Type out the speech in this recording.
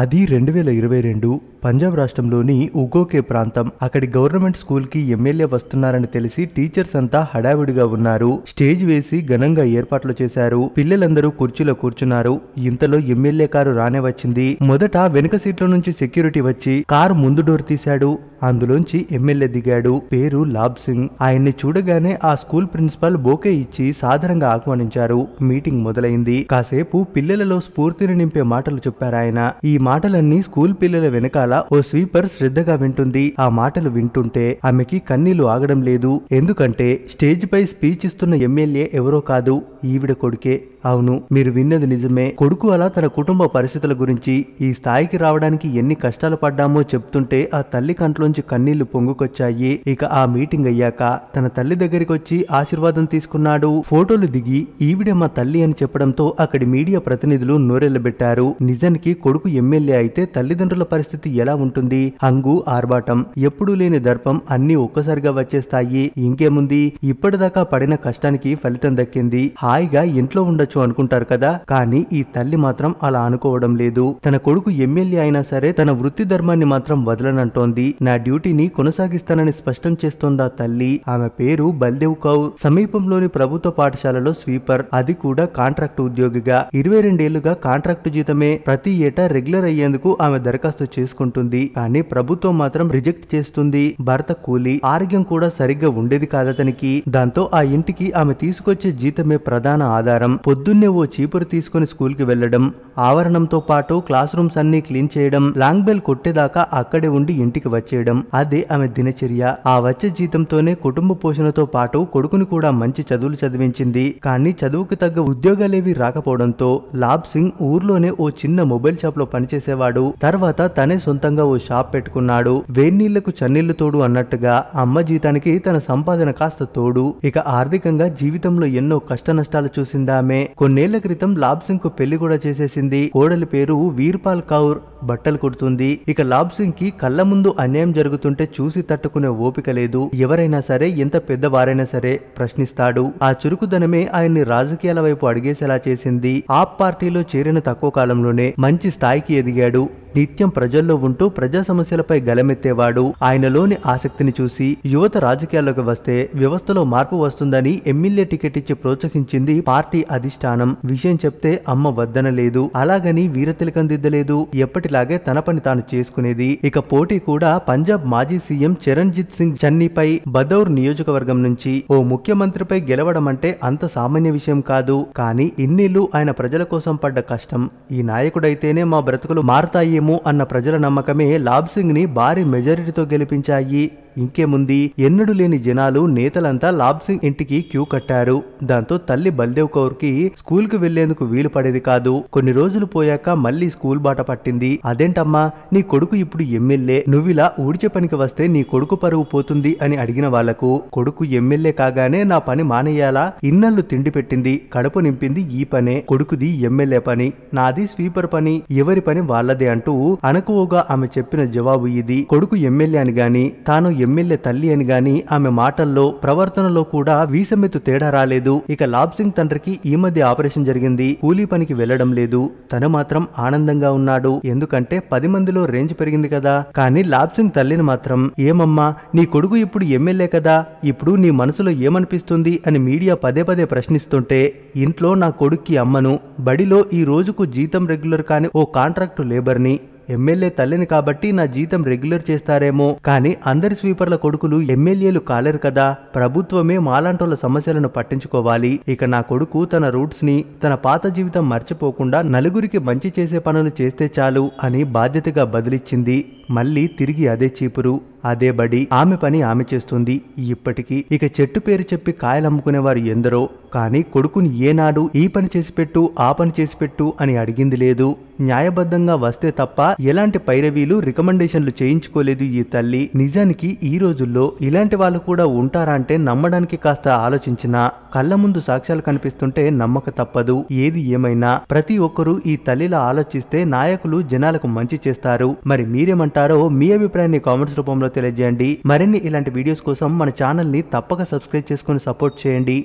అది 2022 పంజాబ్ రాష్ట్రంలోని ఉగోకే ప్రాంతం. అక్కడి గవర్నమెంట్ స్కూల్ కి ఎమ్మెల్యే వస్తున్నారని తెలిసి టీచర్స్ అంతా హడావిడిగా ఉన్నారు. స్టేజ్ వేసి ఘనంగా ఏర్పాట్లు చేశారు. పిల్లలందరూ కుర్చీలో కూర్చున్నారు. ఇంతలో ఎమ్మెల్యే కారు రానే వచ్చింది. మొదట వెనుక సీట్ల నుంచి సెక్యూరిటీ వచ్చి కారు ముందు డోర్ తీశాడు. అందులోంచి ఎమ్మెల్యే దిగాడు. పేరు లాబ్ సింగ్. ఆయన్ని చూడగానే ఆ స్కూల్ ప్రిన్సిపల్ బోకే ఇచ్చి సాదరంగా ఆహ్వానించారు. మీటింగ్ మొదలైంది. కాసేపు పిల్లలలో స్ఫూర్తిని నింపే మాటలు చెప్పారాయన. ఈ మాటలన్నీ స్కూల్ పిల్లల వెనకాల ఓ స్వీపర్ శ్రద్ధగా వింటుంది. ఆ మాటలు వింటుంటే ఆమెకి కన్నీళ్లు ఆగడం లేదు. ఎందుకంటే స్టేజ్ పై స్పీచ్ ఇస్తున్న ఎమ్మెల్యే ఎవరో కాదు, ఈవిడ కొడుకే. అవును, మీరు విన్నది నిజమే. కొడుకు అలా తన కుటుంబ పరిస్థితుల గురించి, ఈ స్థాయికి రావడానికి ఎన్ని కష్టాలు పడ్డామో చెప్తుంటే ఆ తల్లి కంట్లోంచి కన్నీళ్లు పొంగుకొచ్చాయి. ఇక ఆ మీటింగ్ అయ్యాక తన తల్లి దగ్గరికి వచ్చి ఆశీర్వాదం తీసుకున్నాడు. ఫోటోలు దిగి ఈవిడే మా తల్లి అని చెప్పడంతో అక్కడి మీడియా ప్రతినిధులు నోరెళ్లబెట్టారు. నిజానికి కొడుకు ఎమ్మెల్యే అయితే తల్లిదండ్రుల పరిస్థితి ఎలా ఉంటుంది? హంగు ఆర్భాటం, ఎప్పుడూ లేని దర్పం అన్ని ఒక్కసారిగా వచ్చేస్తాయి. ఇంకేముంది, ఇప్పటిదాకా పడిన కష్టానికి ఫలితం దక్కింది. హాయిగా ఇంట్లో ఉండొచ్చు అనుకుంటారు కదా, కానీ ఈ తల్లి మాత్రం అలా అనుకోవడం లేదు. తన కొడుకు ఎమ్మెల్యే అయినా సరే తన వృత్తి ధర్మాన్ని మాత్రం వదలనంటోంది. నా డ్యూటీని కొనసాగిస్తానని స్పష్టం చేస్తోందా తల్లి. ఆమె పేరు బల్దేవ్ కౌర్. సమీపంలోని ప్రభుత్వ పాఠశాలలో స్వీపర్, అది కూడా కాంట్రాక్ట్ ఉద్యోగిగా. 22 ఏళ్లుగా కాంట్రాక్టు జీతమే. ప్రతి ఏటా రెగ్యులర్ అయ్యేందుకు ఆమె దరఖాస్తు చేసుకుంటుంది. కానీ ప్రభుత్వం మాత్రం రిజెక్ట్ చేస్తుంది. భర్త కూలి, ఆరోగ్యం కూడా సరిగ్గా ఉండేది కాదతనికి. దాంతో ఆ ఇంటికి ఆమె తీసుకొచ్చే జీతమే ప్రధాన ఆధారం. పొద్దున్నే ఓ చీపురు తీసుకుని స్కూల్ కి వెళ్లడం, ఆవరణంతో పాటు క్లాస్ రూమ్స్ అన్ని క్లీన్ చేయడం, లాంగ్ బెల్ కొట్టేదాకా అక్కడే ఉండి ఇంటికి వచ్చేయడం, అదే ఆమె దినచర్య. ఆ వచ్చే జీతంతోనే కుటుంబ పోషణతో పాటు కొడుకుని కూడా మంచి చదువులు చదివించింది. కానీ చదువుకు తగ్గ ఉద్యోగాలేవి రాకపోవడంతో లాబ్ సింగ్ ఊర్లోనే ఓ చిన్న మొబైల్ షాప్ లో పనిచేసేవాడు. తర్వాత తనే సొంతంగా ఓ షాప్ పెట్టుకున్నాడు. వేన్నీళ్లకు చన్నీళ్లు తోడు అన్నట్టుగా అమ్మ జీతానికి తన సంపాదన కాస్త తోడు. ఇక ఆర్థికంగా జీవితంలో ఎన్నో కష్ట నష్టాలు చూసిందామె. కొన్నేళ్ల క్రితం లాబ్ సింగ్ కు పెళ్లి కూడా చేసేసింది. కోడలి పేరు వీర్పాల్ కౌర్, బట్టలు కుడుతుంది. ఇక లాబ్ సింగ్ కి కళ్ళ ముందు అన్యాయం జరుగుతుంటే చూసి తట్టుకునే ఓపిక లేదు. ఎవరైనా సరే, ఎంత పెద్దవారైనా సరే ప్రశ్నిస్తాడు. ఆ చురుకుదనమే ఆయన్ని రాజకీయాల వైపు అడిగేసేలా చేసింది. ఆప్ పార్టీలో చేరిన తక్కువ కాలంలోనే మంచి స్థాయికి ఎదిగాడు. నిత్యం ప్రజల్లో ఉంటూ ప్రజా సమస్యలపై గలమెత్తేవాడు. ఆయనలోని ఆసక్తిని చూసి యువత రాజకీయాల్లోకి వస్తే వ్యవస్థలో మార్పు వస్తుందని ఎమ్మెల్యే టికెట్ ఇచ్చి ప్రోత్సహించింది పార్టీ అధిష్టానం. విషయం చెప్తే అమ్మ వద్దనలేదు. అలాగని వీరతిలకం దిద్దలేదు. ఎప్పటిలాగే తన పని తాను చేసుకునేది. ఇక పోటీ కూడా పంజాబ్ మాజీ సీఎం చరణ్జిత్ సింగ్ చన్నీపై బదౌర్ నియోజకవర్గం నుంచి. ఓ ముఖ్యమంత్రిపై గెలవడం అంటే అంత సామాన్య విషయం కాదు. కానీ ఇన్నేళ్లు ఆయన ప్రజల కోసం పడ్డ కష్టం, ఈ నాయకుడైతేనే మా బ్రతుకులు మారతాయేమో అన్న ప్రజల నమ్మకమే లాబ్ సింగ్ ని భారీ మెజారిటీతో గెలిపించాయి. ఇంకేముంది, ఎన్నడూ లేని జనాలు, నేతలంతా లాబ్ సింగ్ ఇంటికి క్యూ కట్టారు. దాంతో తల్లి బల్దేవ్ కౌర్ కి స్కూల్ కి వెళ్లేందుకు వీలు పడేది కాదు. కొన్ని రోజులు పోయాక మళ్లీ స్కూల్ బాట పట్టింది. అదేంటమ్మా, నీ కొడుకు ఇప్పుడు ఎమ్మెల్యే, నువ్విలా ఊడ్చే పనికి వస్తే నీ కొడుకు పరువు పోతుంది అని అడిగిన వాళ్లకు, కొడుకు ఎమ్మెల్యే కాగానే నా పని మానేయాలా? ఇన్నళ్ళు తిండి పెట్టింది, కడుపు నింపింది ఈ పనే. కొడుకుది ఎమ్మెల్యే పని, నాది స్వీపర్ పని, ఎవరి పని వాళ్లదే అంటూ అనకువగా ఆమె చెప్పిన జవాబు ఇది. కొడుకు ఎమ్మెల్యే అని గాని, తాను ఎమ్మెల్యే తల్లి అని గాని ఆమె మాటల్లో, ప్రవర్తనలో కూడా వీసమెత్తు తేడా రాలేదు. ఇక లాబ్ సింగ్ తండ్రికి ఈ మధ్య ఆపరేషన్ జరిగింది. కూలీ పనికి వెళ్లడం లేదు. తను మాత్రం ఆనందంగా ఉన్నాడు. ఎందుకంటే 10 మందిలో రేంజ్ పెరిగింది కదా. కానీ లాబ్ సింగ్ తల్లిని మాత్రం, ఏమమ్మా, నీ కొడుకు ఇప్పుడు ఎమ్మెల్యే కదా, ఇప్పుడు నీ మనసులో ఏమనిపిస్తుంది అని మీడియా పదే పదే ప్రశ్నిస్తుంటే, ఇంట్లో నా కొడుక్కి అమ్మను, బడిలో ఈ రోజుకు జీతం రెగ్యులర్ కాని ఓ కాంట్రాక్టు లేబర్ని, ఎమ్మెల్యే తల్లిని కాబట్టి నా జీతం రెగ్యులర్ చేస్తారేమో, కానీ అందరి స్వీపర్ల కొడుకులు ఎమ్మెల్యేలు కాలేరు కదా. ప్రభుత్వమే మాలాంటోళ్ల సమస్యలను పట్టించుకోవాలి. ఇక నా కొడుకు తన రూట్స్ ని, తన పాత జీవితం మర్చిపోకుండా నలుగురికి మంచి చేసే పనులు చేస్తే చాలు అని బాధ్యతగా బదిలిచ్చింది. మళ్ళీ తిరిగి అదే చీపురు, అదే బడి, ఆమె పని ఆమె చేస్తుంది ఇప్పటికీ. ఇక చెట్టు పేరు చెప్పి కాయలు అమ్ముకునేవారు ఎందరో, కానీ కొడుకుని ఏనాడు ఈ పని చేసి పెట్టు, ఆ పని చేసి పెట్టు అని అడిగింది లేదు. న్యాయబద్ధంగా వస్తే తప్ప ఎలాంటి పైరవీలు, రికమెండేషన్లు చేయించుకోలేదు ఈ తల్లి. నిజానికి ఈ రోజుల్లో ఇలాంటి వాళ్ళు కూడా ఉంటారా అంటే నమ్మడానికి కాస్త ఆలోచించినా, కళ్ళ ముందు సాక్ష్యాలు కనిపిస్తుంటే నమ్మక తప్పదు. ఏది ఏమైనా ప్రతి ఒక్కరూ ఈ తల్లిలా ఆలోచిస్తే నాయకులు జనాలకు మంచి చేస్తారు. మరి మీరేమంటారో మీ అభిప్రాయాన్ని కామెంట్స్ రూపంలో తెలియజేయండి. మరిన్ని ఇలాంటి వీడియోస్ కోసం మన ఛానల్ ని తప్పక సబ్స్క్రైబ్ చేసుకుని సపోర్ట్ చేయండి.